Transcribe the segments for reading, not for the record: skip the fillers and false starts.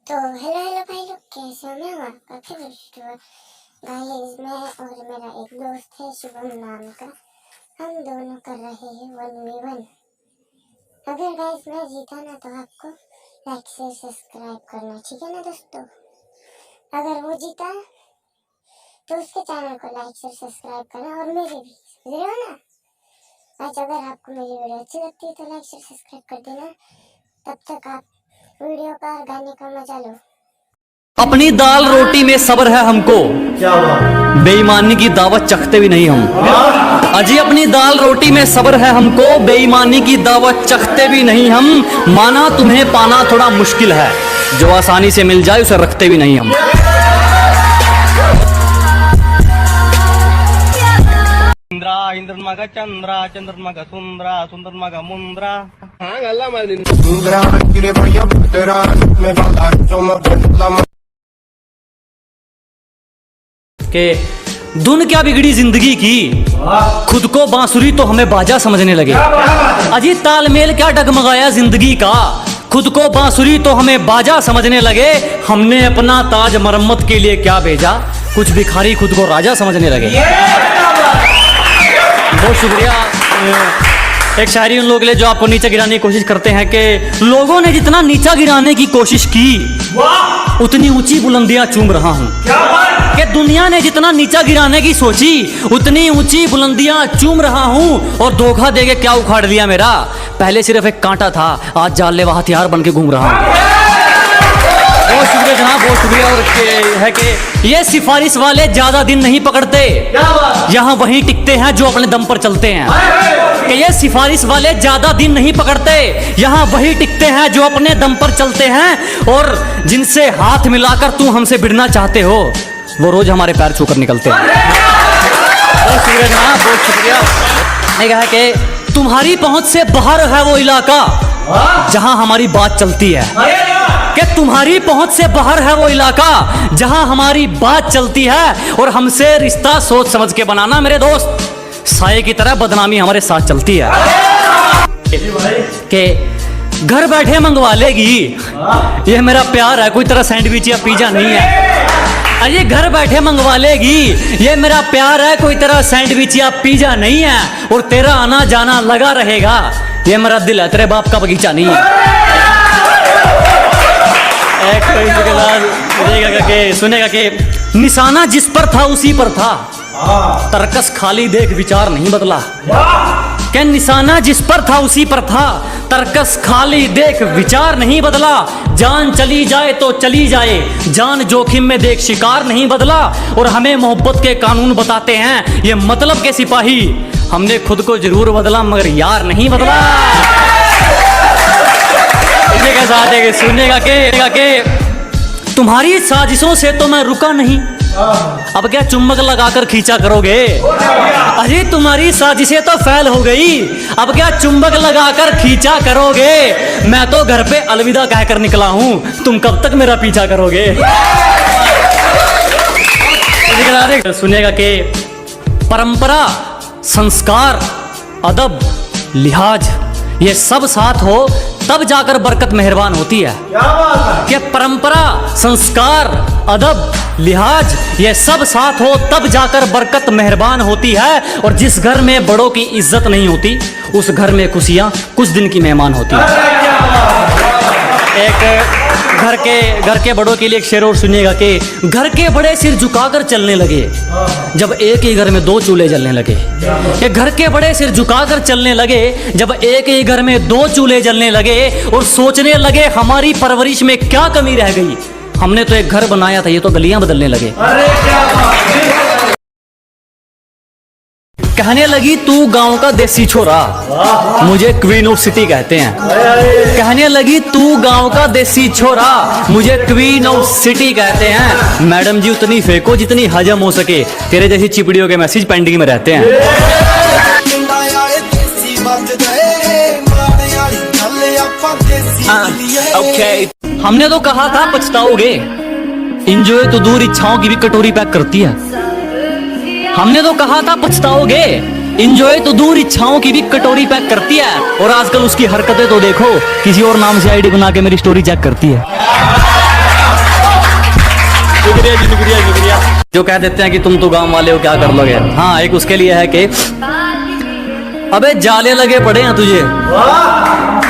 तो हेलो भाई लोग, कैसे हो? मैं हूँ आपका फेवरेट यूट्यूबर गाइस। मैं और मेरा एक दोस्त है शुभम नाम का। हम दोनों कर रहे हैं 1v1। अगर गाइस मैं जीता ना तो आपको लाइक से सब्सक्राइब करना, ठीक है ना दोस्तों। अगर वो जीता तो उसके चैनल को लाइक से सब्सक्राइब करना और मेरे भी, समझ रहे हो ना। आज अगर आपको मेरी वीडियो अच्छी लगती है तो लाइक से सब्सक्राइब कर देना। तब तक आप वीडियो का गाने का मजा लो। अपनी दाल रोटी में सब्र है हमको, क्या बात। बेईमानी की दावत चखते भी नहीं हम। अजी अपनी दाल रोटी में सब्र है हमको, बेईमानी की दावत चखते भी नहीं हम। माना तुम्हें पाना थोड़ा मुश्किल है, जो आसानी से मिल जाए उसे रखते भी नहीं हम। इंद्रा इंद्रमग चंद्रा चंद्रमग सुंदरा सुंदरमग मुंद्रा के धुन क्या बिगड़ी जिंदगी की, खुद को बांसुरी तो हमें बाजा समझने लगे। अजी तालमेल क्या डगमगाया जिंदगी का, खुद को बांसुरी तो हमें बाजा समझने लगे। हमने अपना ताज मरम्मत के लिए क्या भेजा, कुछ भिखारी खुद को राजा समझने लगे। बहुत शुक्रिया। एक शायरी उन लोगों के लिए जो आपको नीचे गिराने की कोशिश करते हैं कि लोगों ने जितना नीचा गिराने की कोशिश की उतनी ऊंची बुलंदियां चूम रहा हूं। कि दुनिया ने जितना नीचा गिराने की सोची उतनी ऊंची बुलंदियां चूम रहा हूं। और धोखा देके क्या उखाड़ लिया मेरा, पहले सिर्फ एक कांटा था, आज जानलेवा हथियार बन के घूम रहा हूं। बहुत शुक्रिया जनाब, बहुत शुक्रिया। और है कि ये सिफारिश वाले ज्यादा दिन नहीं पकड़ते, यहाँ वहीं टिकते हैं जो अपने दम पर चलते हैं। कि ये सिफारिश वाले ज्यादा दिन नहीं पकड़ते, यहाँ वही टिकते हैं जो अपने दम पर चलते हैं। और जिनसे हाथ मिलाकर तू हमसे भिड़ना चाहते हो वो रोज हमारे पैर छूकर निकलते हैं। बहुत शुक्रिया जनाब, बहुत शुक्रिया। मैं कहा कि तुम्हारी पहुंच से बाहर है वो इलाका जहां हमारी बात चलती है। कि तुम्हारी पहुंच से बाहर है वो इलाका जहां हमारी बात चलती है। और हमसे रिश्ता सोच समझ के बनाना मेरे दोस्त, साये की तरह बदनामी हमारे साथ चलती है। कि घर बैठे मंगवा लेगी, ये मेरा प्यार है, कोई तरह सैंडविच या पिज्जा नहीं है। अरे घर बैठे मंगवा लेगी, ये मेरा प्यार है, कोई तरह सैंडविच या पिज्जा नहीं है। और तेरा आना जाना लगा रहेगा, ये मेरा दिल है, तेरे बाप का बगीचा नहीं है। एक सुनेगा कि निशाना जिस पर था उसी पर था, तरकस खाली देख विचार नहीं बदला। क्या निशाना जिस पर था उसी पर था, तरकस खाली देख विचार नहीं बदला। जान चली जाए तो चली जाए, जान जोखिम में देख शिकार नहीं बदला। और हमें मोहब्बत के कानून बताते हैं ये मतलब के सिपाही, हमने खुद को जरूर बदला मगर यार नहीं बदला। के साथ है कि सुनेगा के तुम्हारी साजिशों से तो मैं रुका नहीं, अब क्या चुम्बक लगाकर खींचा करोगे। अरे तुम्हारी साजिशें तो फैल हो गई, अब क्या चुम्बक लगाकर खींचा करोगे। मैं तो घर पे अलविदा कहकर निकला हूं, तुम कब तक मेरा पीछा करोगे। सुनेगा कि परंपरा संस्कार अदब लिहाज ये सब साथ हो तब जाकर बरकत मेहरबान होती है। कि परंपरा संस्कार अदब लिहाज ये सब साथ हो तब जाकर बरकत मेहरबान होती है। और जिस घर में बड़ों की इज्जत नहीं होती उस घर में खुशियां कुछ दिन की मेहमान होती है। एक घर के बड़ों के लिए एक शेर और सुनिएगा कि घर के बड़े सिर झुकाकर चलने लगे जब एक ही घर में दो चूल्हे जलने लगे। कि घर के बड़े सिर झुकाकर चलने लगे जब एक ही घर में दो चूल्हे जलने लगे। और सोचने लगे हमारी परवरिश में क्या कमी रह गई, हमने तो एक घर बनाया था, ये तो गलियां बदलने लगे। कहने लगी तू गांव का देसी छोरा, मुझे क्वीन ऑफ सिटी कहते हैं। कहने लगी तू गांव का देसी छोरा, मुझे क्वीन ऑफ सिटी कहते हैं। मैडम जी उतनी फेंको जितनी हजम हो सके, तेरे जैसी चिपड़ियों के मैसेज पेंडिंग में रहते हैं। हमने तो कहा था पछताओगे, इंजॉय तो दूर इच्छाओं की भी कटोरी पैक करती है। हमने तो कहा था पछताओगे, इंजॉय तो दूर इच्छाओं की भी कटोरी पैक करती है। और आजकल उसकी हरकतें तो देखो, किसी और नाम से आईडी बना के मेरी स्टोरी चेक करती है। शुक्रिया जी, शुक्रिया शुक्रिया। जो कह देते हैं कि तुम तो गांव वाले हो, क्या कर लोगे। हाँ, एक उसके लिए है कि अबे जाले लगे पड़े हैं तुझे,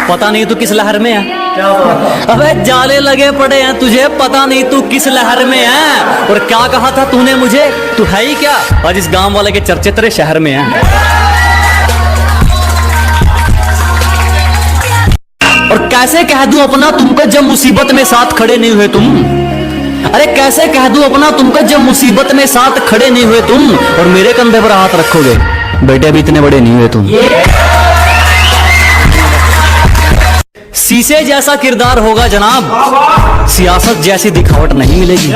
पता नहीं तू किस लहर में है। अबे जाले लगे पड़े हैं तुझे, पता नहीं तू किस लहर में है। और क्या कहा था तूने मुझे, तू है ही क्या। आज इस गांव वाले के चर्चे तेरे शहर में हैं। और कैसे कह दूं अपना तुमको जब मुसीबत में साथ खड़े नहीं हुए तुम। अरे कैसे कह दूं अपना तुमको जब मुसीबत में साथ खड़े नहीं हुए तुम, और मेरे कंधे पर हाथ रखोगे। बेटे अभी इतने बड़े नहीं हुए तुम। शीशे जैसा किरदार होगा जनाब, सियासत जैसी दिखावट नहीं मिलेगी।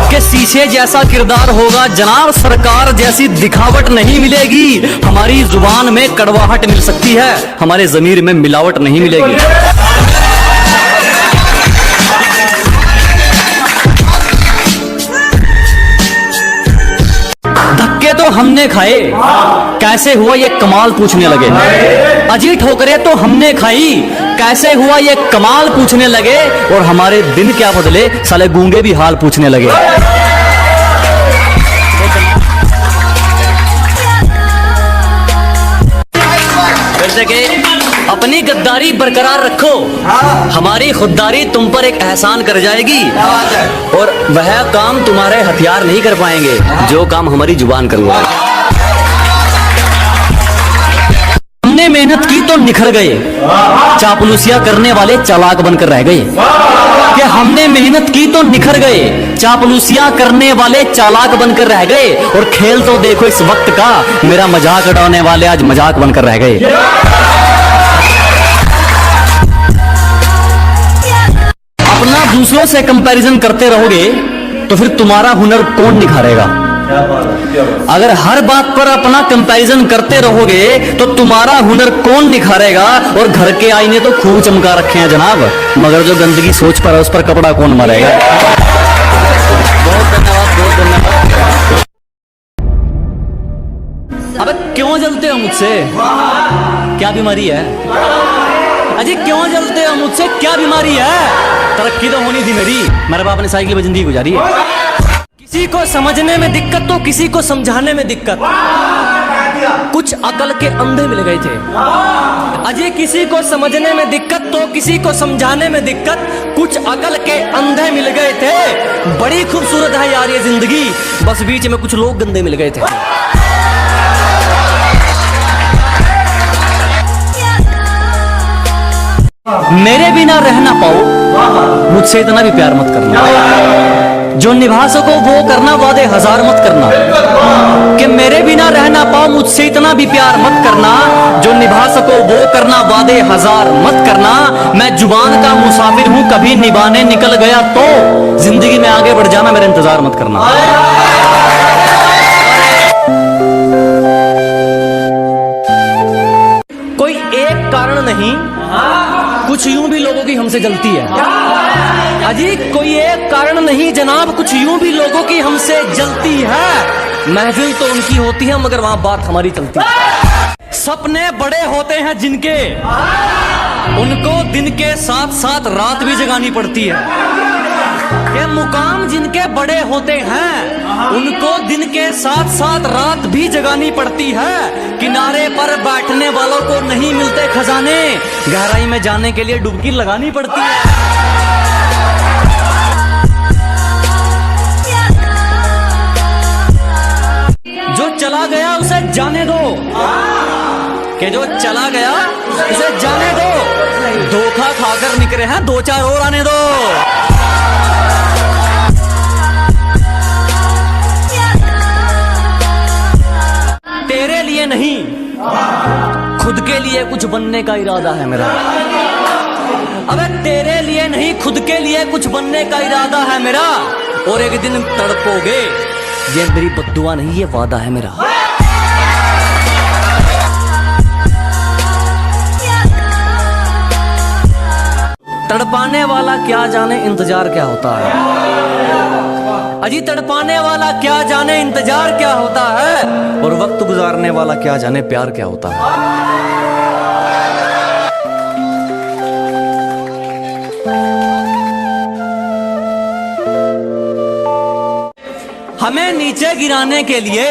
कि शीशे जैसा किरदार होगा जनाब, सरकार जैसी दिखावट नहीं मिलेगी। हमारी जुबान में कड़वाहट मिल सकती है, हमारे जमीर में मिलावट नहीं मिलेगी। धक्के तो हमने खाए, कैसे हुआ ये कमाल पूछने लगे। अजी ठोकरें तो हमने खाई, कैसे हुआ ये कमाल पूछने लगे। और हमारे दिन क्या बदले, साले गूंगे भी हाल पूछने लगे। वैसे कि अपनी गद्दारी बरकरार रखो, हमारी खुददारी तुम पर एक एहसान कर जाएगी। और वह काम तुम्हारे हथियार नहीं कर पाएंगे जो काम हमारी जुबान करूंगा। हमने मेहनत की तो निखर गए, चापलूसिया करने वाले चालाक बनकर रह गए। कि हमने मेहनत की तो निखर गए, चापलूसिया करने वाले चालाक बनकर रह गए। और खेल तो देखो इस वक्त का, मेरा मजाक उड़ाने वाले आज मजाक बनकर रह गए। अपना दूसरों से कंपैरिजन करते रहोगे तो फिर तुम्हारा हुनर कौन निखारेगा। अगर हर बात पर अपना कंपैरिजन करते रहोगे तो तुम्हारा हुनर कौन निखारेगा। और घर के आईने तो खूब चमका रखे हैं जनाब, मगर जो गंदगी सोच पर है उस पर कपड़ा कौन मारेगा। बहुत धन्यवाद, बहुत धन्यवाद। अबे क्यों जलते हो मुझसे, क्या बीमारी है। अजी क्यों जलते हो मुझसे, क्या बीमारी है। तरक्की तो होनी थी मेरी, मेरे बाप ने साइकिल में जिंदगी गुजारी है। किसी को समझने में दिक्कत तो किसी को समझाने में दिक्कत, कुछ अकल के अंधे मिल गए थे। अजय किसी को समझने में दिक्कत तो किसी को समझाने में दिक्कत, कुछ अकल के अंधे मिल गए थे। बड़ी खूबसूरत है यार ये जिंदगी, बस बीच में कुछ लोग गंदे मिल गए थे। मेरे बिना रह ना पाओ, मुझसे इतना भी प्यार मत करना। जो निभा सको वो करना, वादे हजार मत करना। कि मेरे बिना रह ना पाओ, मुझसे इतना भी प्यार मत करना। जो निभा सको वो करना, वादे हजार मत करना। मैं जुबान का मुसाफिर हूं, कभी निभाने निकल गया तो जिंदगी में आगे बढ़ जाना, मेरा इंतजार मत करना। कोई एक कारण नहीं, कुछ यूं भी लोगों की हमसे जलती है। अजी कोई एक कारण नहीं जनाब, कुछ यूं भी लोगों की हमसे जलती है। महफिल तो उनकी होती है मगर वहां बात हमारी चलती है। सपने बड़े होते हैं जिनके, उनको दिन के साथ साथ रात भी जगानी पड़ती है। ये मुकाम जिनके बड़े होते हैं, उनको दिन के साथ साथ रात भी जगानी पड़ती है। किनारे पर बैठने वालों को नहीं मिलते खजाने, गहराई में जाने के लिए डुबकी लगानी पड़ती है। जो चला गया उसे जाने दो, कि जो चला गया उसे जाने दो। धोखा खाकर निकले हैं, दो चार और आने दो। तेरे लिए नहीं, खुद के लिए कुछ बनने का इरादा है मेरा। अबे तेरे लिए नहीं, खुद के लिए कुछ बनने का इरादा है मेरा। और एक दिन तड़पोगे, ये मेरी बद्दुआ नहीं, ये वादा है मेरा। तड़पाने वाला क्या जाने इंतजार क्या होता है। अजी तड़पाने वाला क्या जाने इंतजार क्या होता है, और वक्त गुजारने वाला क्या जाने प्यार क्या होता है। हमें नीचे गिराने के लिए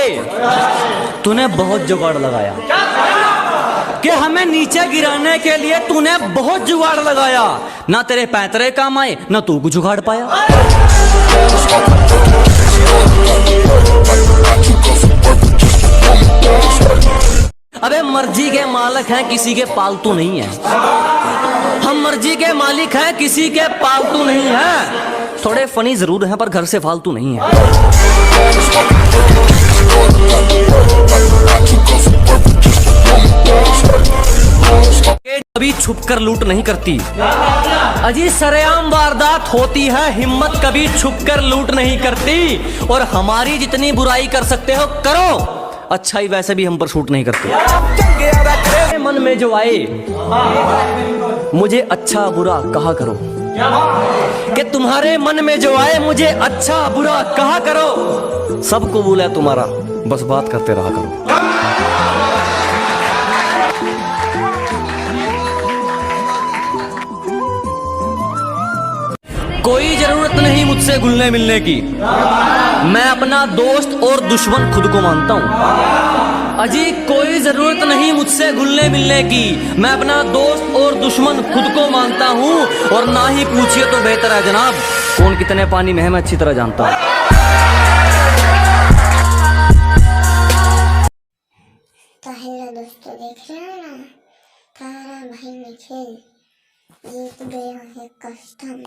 तूने बहुत जुगाड़ लगाया, कि हमें नीचे गिराने के लिए तूने बहुत जुगाड़ लगाया। ना तेरे पैतरे काम आए, ना तू कुछ जुगाड़ पाया। अबे मर्जी के मालिक हैं, किसी के पालतू नहीं है। हम मर्जी के मालिक हैं, किसी के पालतू नहीं है। थोड़े फनी जरूर हैं पर घर से फालतू नहीं है। कभी छुपकर लूट नहीं करती, अजी सरेआम वारदात होती है। हिम्मत कभी छुपकर लूट नहीं करती। और हमारी जितनी बुराई कर सकते हो करो, अच्छाई वैसे भी हम पर शूट नहीं करती। मन में जो आए मुझे अच्छा बुरा कहा करो, कि तुम्हारे मन में जो आए मुझे अच्छा बुरा कहा करो। सब कबूल है तुम्हारा, बस बात करते रहा करो। कोई जरूरत नहीं मुझसे घुलने मिलने की, मैं अपना दोस्त और दुश्मन खुद को मानता हूँ। अजी कोई जरूरत नहीं मुझसे घुलने मिलने की, मैं अपना दोस्त और दुश्मन खुद को मानता हूँ। और ना ही पूछिए तो बेहतर है जनाब, कौन कितने पानी में है मैं अच्छी तरह जानता हूँ। तो हेलो दोस्तों, देख रहे हो ना, तारा भाई निखिल जीत गया है कस्टम।